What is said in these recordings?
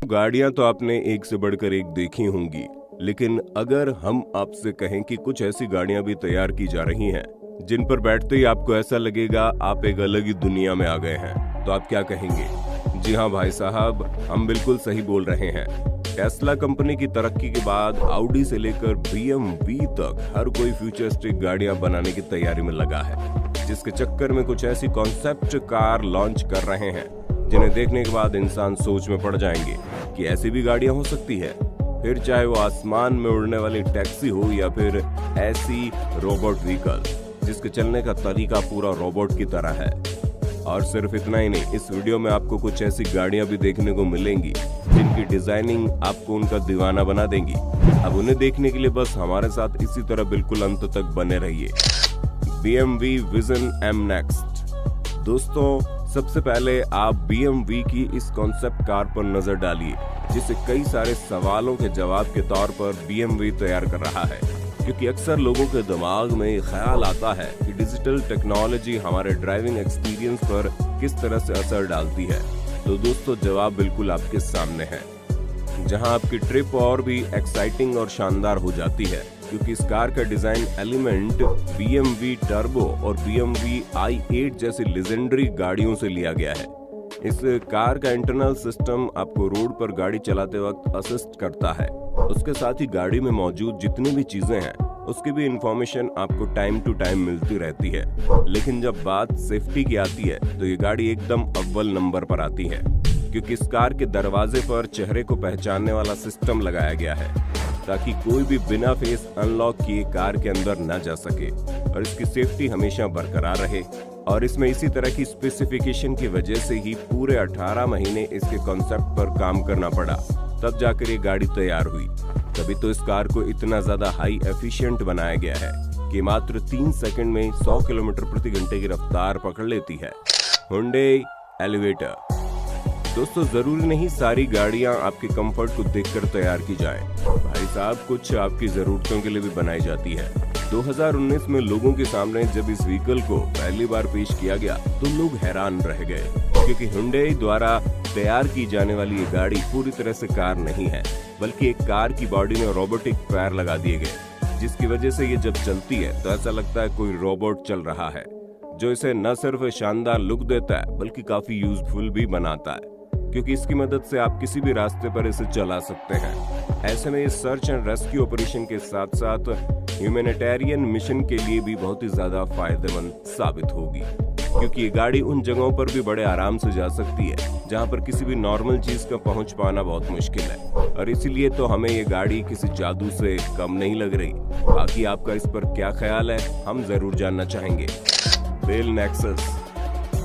गाड़ियां तो आपने एक से बढ़कर एक देखी होंगी, लेकिन अगर हम आपसे कहें कि कुछ ऐसी गाड़ियां भी तैयार की जा रही हैं जिन पर बैठते ही आपको ऐसा लगेगा आप एक अलग ही दुनिया में आ गए हैं, तो आप क्या कहेंगे? जी हाँ भाई साहब, हम बिल्कुल सही बोल रहे हैं। टेस्ला कंपनी की तरक्की के बाद ऑडी से लेकर BMW तक हर कोई फ्यूचरिस्टिक गाड़ियां बनाने की तैयारी में लगा है, जिसके चक्कर में कुछ ऐसी कॉन्सेप्ट कार लॉन्च कर रहे हैं जिन्हें देखने के बाद इंसान सोच में पड़ जाएंगे कि ऐसी भी गाड़ियां हो सकती है। फिर चाहे वो आसमान में उड़ने वाली टैक्सी हो या फिर ऐसी रोबोट व्हीकल जिसके चलने का तरीका पूरा रोबोट की तरह है। और सिर्फ इतना ही नहीं, इस वीडियो में आपको कुछ ऐसी गाड़ियां भी देखने को मिलेंगी जिनकी डिजाइनिंग आपको उनका दीवाना बना देंगी। अब उन्हें देखने के लिए बस हमारे साथ इसी तरह बिल्कुल अंत तक बने रहिए। BMW vision M next. दोस्तों, सबसे पहले आप BMW की इस कॉन्सेप्ट कार पर नजर डालिए, जिसे कई सारे सवालों के जवाब के तौर पर BMW तैयार कर रहा है, क्योंकि अक्सर लोगों के दिमाग में ख्याल आता है कि डिजिटल टेक्नोलॉजी हमारे ड्राइविंग एक्सपीरियंस पर किस तरह से असर डालती है। तो दोस्तों, जवाब बिल्कुल आपके सामने है, जहां आपकी ट्रिप और भी एक्साइटिंग और शानदार हो जाती है, क्योंकि इस कार का डिजाइन एलिमेंट BMW टर्बो और BMW i8 जैसी लेजेंडरी गाड़ियों से लिया गया है। इस कार का इंटरनल सिस्टम आपको रोड पर गाड़ी चलाते वक्त असिस्ट करता है। उसके साथ ही गाड़ी में मौजूद जितनी भी चीजें हैं उसकी भी इंफॉर्मेशन आपको टाइम टू टाइम मिलती रहती है। लेकिन जब बात सेफ्टी की आती है तो ये गाड़ी एकदम अव्वल नंबर पर आती है, क्योंकि इस कार के दरवाजे पर चेहरे को पहचानने वाला सिस्टम लगाया गया है, ताकि कोई भी बिना फेस अनलॉक किए कार के अंदर न जा सके और इसकी सेफ्टी हमेशा बरकरार रहे। और इसमें इसी तरह की स्पेसिफिकेशन की वजह से ही पूरे 18 महीने इसके कॉन्सेप्ट पर काम करना पड़ा, तब जाकर ये गाड़ी तैयार हुई। तभी तो इस कार को इतना ज्यादा हाई एफिशिएंट बनाया गया है कि मात्र 3 सेकंड में 100 किलोमीटर प्रति घंटे की रफ्तार पकड़ लेती है। Hyundai elevator. दोस्तों, जरूरी नहीं सारी गाड़ियां आपके कंफर्ट को देखकर तैयार की जाएं। भाई साहब, कुछ आपकी जरूरतों के लिए भी बनाई जाती है। 2019 में लोगों के सामने जब इस व्हीकल को पहली बार पेश किया गया तो लोग हैरान रह गए, क्योंकि Hyundai द्वारा तैयार की जाने वाली ये गाड़ी पूरी तरह से कार नहीं है, बल्कि एक कार की बॉडी में रोबोटिक पैर लगा दिए गए, जिसकी वजह से ये जब चलती है तो ऐसा लगता है कोई रोबोट चल रहा है, जो इसे न सिर्फ शानदार लुक देता है बल्कि काफी यूजफुल भी बनाता है, क्योंकि इसकी मदद से आप किसी भी रास्ते पर इसे चला सकते हैं। ऐसे में ये सर्च एंड रेस्क्यू ऑपरेशन के साथ साथ ह्यूमैनिटेरियन मिशन के लिए भी बहुत ही ज्यादा फायदेमंद साबित होगी, क्योंकि ये गाड़ी उन जगहों पर भी बड़े आराम से जा सकती है जहां पर किसी भी नॉर्मल चीज का पहुंच पाना बहुत मुश्किल है। और इसीलिए तो हमें ये गाड़ी किसी जादू से कम नहीं लग रही। बाकी आपका इस पर क्या ख्याल है, हम जरूर जानना चाहेंगे। Bell Nexus.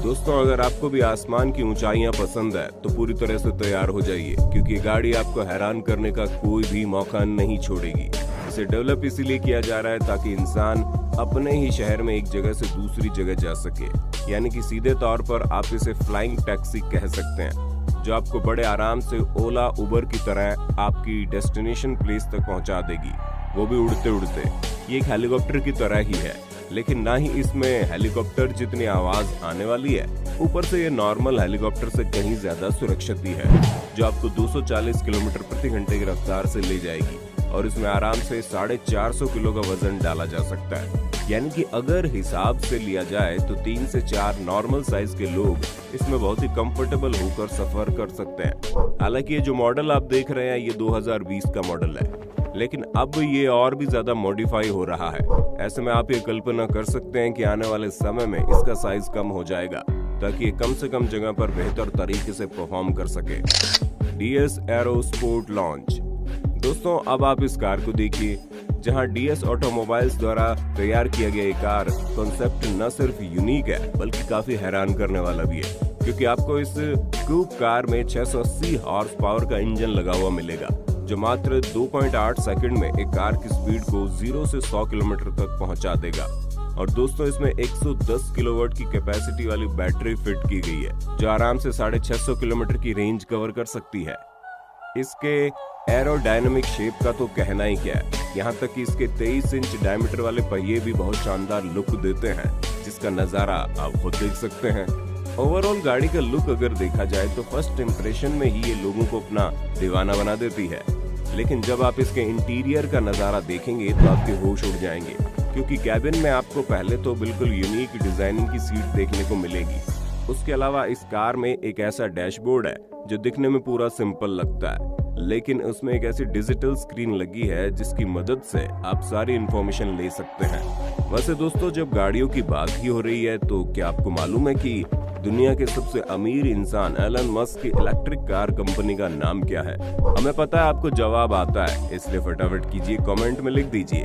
दोस्तों, अगर आपको भी आसमान की ऊंचाइयां पसंद है तो पूरी तरह से तैयार हो जाइए, क्योंकि ये गाड़ी आपको हैरान करने का कोई भी मौका नहीं छोड़ेगी। इसे डेवलप इसीलिए किया जा रहा है ताकि इंसान अपने ही शहर में एक जगह से दूसरी जगह जा सके, यानी कि सीधे तौर पर आप इसे फ्लाइंग टैक्सी कह सकते हैं, जो आपको बड़े आराम से ओला उबर की तरह आपकी डेस्टिनेशन प्लेस तक पहुंचा देगी, वो भी उड़ते उड़ते। ये एक हेलीकॉप्टर की तरह ही है, लेकिन ना ही इसमें हेलीकॉप्टर जितनी आवाज आने वाली है, ऊपर से ये नॉर्मल हेलीकॉप्टर से कहीं ज्यादा सुरक्षित भी है, जो आपको 240 किलोमीटर प्रति घंटे की रफ्तार से ले जाएगी और इसमें आराम से 450 किलो का वजन डाला जा सकता है। यानी कि अगर हिसाब से लिया जाए तो 3 से 4 नॉर्मल साइज के लोग इसमें बहुत ही कंफर्टेबल होकर सफर कर सकते हैं। हालांकि ये जो मॉडल आप देख रहे हैं ये 2020 का मॉडल है, लेकिन अब ये और भी ज्यादा मॉडिफाई हो रहा है। ऐसे में आप ये कल्पना कर सकते हैं कि आने वाले समय में इसका साइज कम हो जाएगा, ताकि ये कम से कम जगह पर बेहतर तरीके से परफॉर्म कर सके। DS arrow sport launch. दोस्तों, अब आप इस कार को देखिए, जहां DS ऑटोमोबाइल्स द्वारा तैयार किया गया ये कार कॉन्सेप्ट न सिर्फ यूनिक है बल्कि काफी हैरान करने वाला भी है, क्योंकि आपको इस कूप कार में 680 हॉर्स पावर का इंजन लगा हुआ मिलेगा, जो मात्र 2.8 सेकंड में एक कार की स्पीड को 0 से 100 किलोमीटर तक पहुंचा देगा। और दोस्तों, इसमें 110 किलोवाट की कैपेसिटी वाली बैटरी फिट की गई है, जो आराम से 650 किलोमीटर की रेंज कवर कर सकती है। इसके एरोडायनामिक शेप का तो कहना ही क्या है, यहाँ तक कि इसके 23 इंच डायमीटर वाले पहिए भी बहुत शानदार लुक देते हैं, जिसका नजारा आप खुद देख सकते हैं। ओवरऑल गाड़ी का लुक अगर देखा जाए तो फर्स्ट इंप्रेशन में ही ये लोगों को अपना दीवाना बना देती है, लेकिन जब आप इसके इंटीरियर का नजारा देखेंगे तो आपके होश उड़ जाएंगे, क्योंकि कैबिन में आपको पहले तो बिल्कुल यूनिक डिजाइनिंग की सीट देखने को मिलेगी। उसके अलावा इस कार में एक ऐसा डैशबोर्ड है जो दिखने में पूरा सिंपल लगता है, लेकिन उसमें एक ऐसी डिजिटल स्क्रीन लगी है जिसकी मदद से आप सारी इंफॉर्मेशन ले सकते हैं। वैसे दोस्तों, जब गाड़ियों की बात ही हो रही है तो क्या आपको मालूम है कि दुनिया के सबसे अमीर इंसान एलन मस्क की इलेक्ट्रिक कार कंपनी का नाम क्या है? हमें पता है आपको जवाब आता है, इसलिए फटाफट कीजिए, कमेंट में लिख दीजिए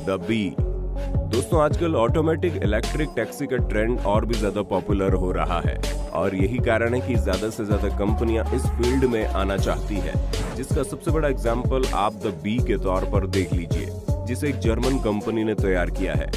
द बी। दोस्तों, आजकल ऑटोमेटिक इलेक्ट्रिक टैक्सी का ट्रेंड और भी ज्यादा पॉपुलर हो रहा है और यही कारण है कि ज्यादा से ज्यादा कंपनियां इस फील्ड में आना चाहती है, जिसका सबसे बड़ा एग्जांपल आप द बी के तौर पर देख लीजिए, जिसे एक जर्मन कंपनी ने तैयार किया है।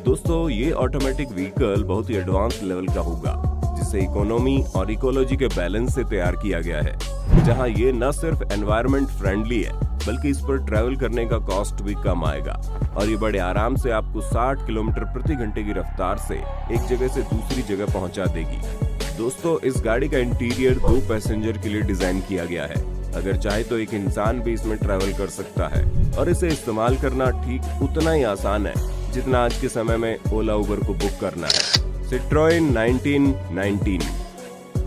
दोस्तों, ये ऑटोमेटिक व्हीकल बहुत ही एडवांस लेवल का होगा, जिसे इकोनॉमी और इकोलॉजी के बैलेंस से तैयार किया गया है, जहां ये न सिर्फ एनवायरनमेंट फ्रेंडली है बल्कि इस पर ट्रैवल करने का कॉस्ट भी कम आएगा और ये बड़े आराम से आपको 60 किलोमीटर प्रति घंटे की रफ्तार से एक जगह से दूसरी जगह पहुंचा देगी। दोस्तों, इस गाड़ी का इंटीरियर 2 पैसेंजर के लिए डिजाइन किया गया है। अगर चाहे तो एक इंसान भी इसमें ट्रैवल कर सकता है और इसे इस्तेमाल करना ठीक उतना ही आसान है जितना आज के समय में ओला उबर को बुक करना है। सिट्रोएन 1919।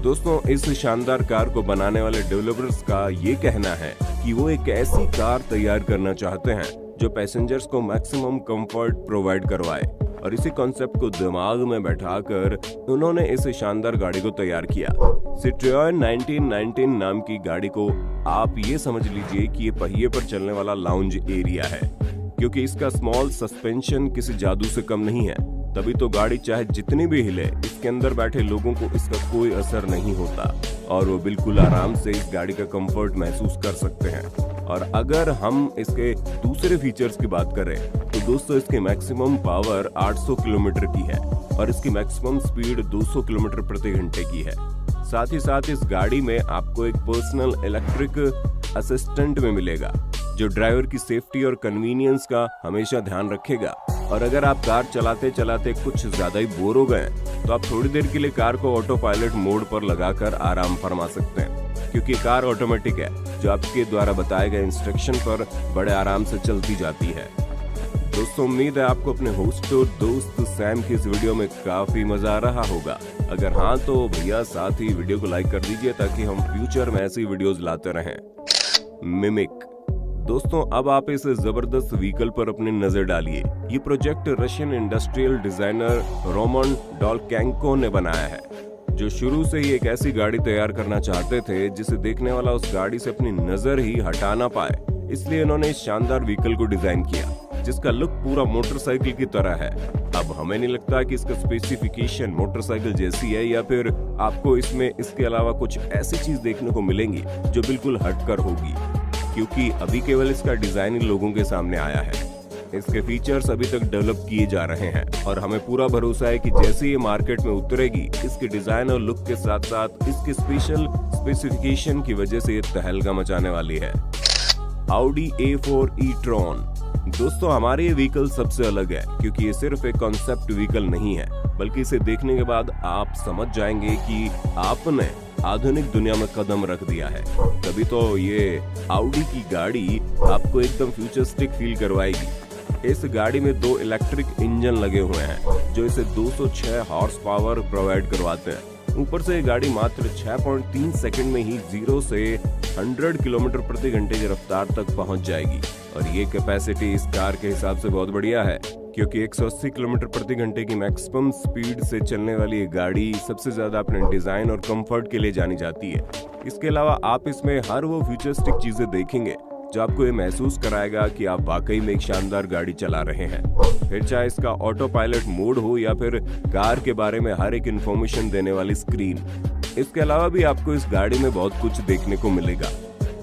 दोस्तों, इस शानदार कार को बनाने वाले डेवलपर्स का ये कहना है कि वो एक ऐसी कार तैयार करना चाहते हैं जो पैसेंजर्स को मैक्सिमम कंफर्ट प्रोवाइड करवाए, और इसी कॉन्सेप्ट को दिमाग में बैठाकर उन्होंने इस शानदार गाड़ी को तैयार किया। सिट्रोएन 1919 नाम की गाड़ी को आप ये समझ लीजिए कि ये पहिए पर चलने वाला लाउंज एरिया है, क्योंकि इसका स्मॉल सस्पेंशन किसी जादू से कम नहीं है, तभी तो गाड़ी चाहे जितनी भी हिले, इसके अंदर बैठे लोगों को इसका कोई असर नहीं होता और वो बिल्कुल आराम से इस गाड़ी का कंफर्ट महसूस कर सकते हैं। और अगर हम इसके दूसरे फीचर्स की बात करें तो दोस्तों, इसकी मैक्सिमम पावर 800 किलोमीटर की है और इसकी मैक्सिमम स्पीड 200 किलोमीटर प्रति घंटे की है। साथ ही साथ इस गाड़ी में आपको एक पर्सनल इलेक्ट्रिक असिस्टेंट में मिलेगा जो ड्राइवर की सेफ्टी और कन्वीनियंस का हमेशा ध्यान रखेगा। और अगर आप कार चलाते चलाते कुछ ज्यादा ही बोर हो गए तो आप थोड़ी देर के लिए कार को ऑटो पायलट मोड पर लगाकर आराम फरमा सकते हैं, क्योंकि कार ऑटोमेटिक है जो आपके द्वारा बताए गए इंस्ट्रक्शन पर बड़े आराम से चलती जाती है। दोस्तों, उम्मीद है आपको अपने होस्ट और दोस्त सैम की इस वीडियो में काफी मजा आ रहा होगा। अगर हाँ तो भैया साथ ही वीडियो को लाइक कर दीजिए ताकि हम फ्यूचर में ऐसी वीडियोस लाते रहें। मिमिक। दोस्तों, अब आप इस जबरदस्त व्हीकल पर अपनी नजर डालिए। ये project Russian industrial designer Roman Dolkanko ने बनाया है, जो शुरू से ही एक ऐसी गाड़ी तैयार करना चाहते थे जिसे देखने वाला उस गाड़ी से अपनी नजर ही हटा ना पाए। इसलिए इन्होंने इस शानदार व्हीकल को डिजाइन किया जिसका लुक पूरा मोटरसाइकिल की तरह है। अब हमें नहीं लगता कि इसका स्पेसिफिकेशन मोटरसाइकिल जैसी है या फिर आपको इसमें इसके अलावा कुछ ऐसी चीज देखने को मिलेंगी जो बिल्कुल हटकर होगी, क्योंकि अभी केवल इसका डिजाइन ही लोगों के सामने आया है। इसके फीचर्स अभी तक डेवलप किए जा रहे हैं और हमें पूरा भरोसा है कि जैसे ये मार्केट में उतरेगी, इसके डिजाइन और लुक के साथ साथ इसके स्पेशल स्पेसिफिकेशन की वजह से ये तहलका मचाने वाली है। Audi A4 e-tron। दोस्तों, हमारे ये व्हीकल सबसे अलग है क्योंकि ये सिर्फ एक कॉन्सेप्ट व्हीकल नहीं है, बल्कि इसे देखने के बाद आप समझ जाएंगे कि आपने आधुनिक दुनिया में कदम रख दिया है। तभी तो ये Audi की गाड़ी आपको एकदम फ्यूचरिस्टिक फील करवाएगी। इस गाड़ी में 2 इलेक्ट्रिक इंजन लगे हुए हैं जो इसे 206 हॉर्स पावर प्रोवाइड करवाते हैं। ऊपर से ये गाड़ी मात्र 6.3 सेकंड में ही 0 से 100 किलोमीटर प्रति घंटे की रफ्तार तक पहुंच जाएगी और ये कैपेसिटी इस कार के हिसाब से बहुत बढ़िया है, क्योंकि 180 किलोमीटर प्रति घंटे की मैक्सिमम स्पीड से चलने वाली ये गाड़ी सबसे ज्यादा अपने डिजाइन और कंफर्ट के लिए जानी जाती है। इसके अलावा आप इसमें हर वो फ्यूचरिस्टिक चीजें देखेंगे जो आपको ये महसूस कराएगा कि आप वाकई में एक शानदार गाड़ी चला रहे हैं। फिर चाहे इसका ऑटो पायलट मोड हो या फिर कार के बारे में हर एक इंफॉर्मेशन देने वाली स्क्रीन। इसके अलावा भी आपको इस गाड़ी में बहुत कुछ देखने को मिलेगा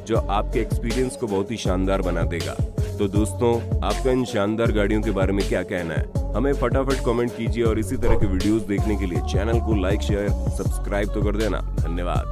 जो आपके एक्सपीरियंस को बहुत ही शानदार बना देगा। तो दोस्तों, आपका इन शानदार गाड़ियों के बारे में क्या कहना है? हमें फटाफट कमेंट कीजिए और इसी तरह के वीडियोस देखने के लिए चैनल को लाइक, शेयर, सब्सक्राइब तो कर देना। धन्यवाद।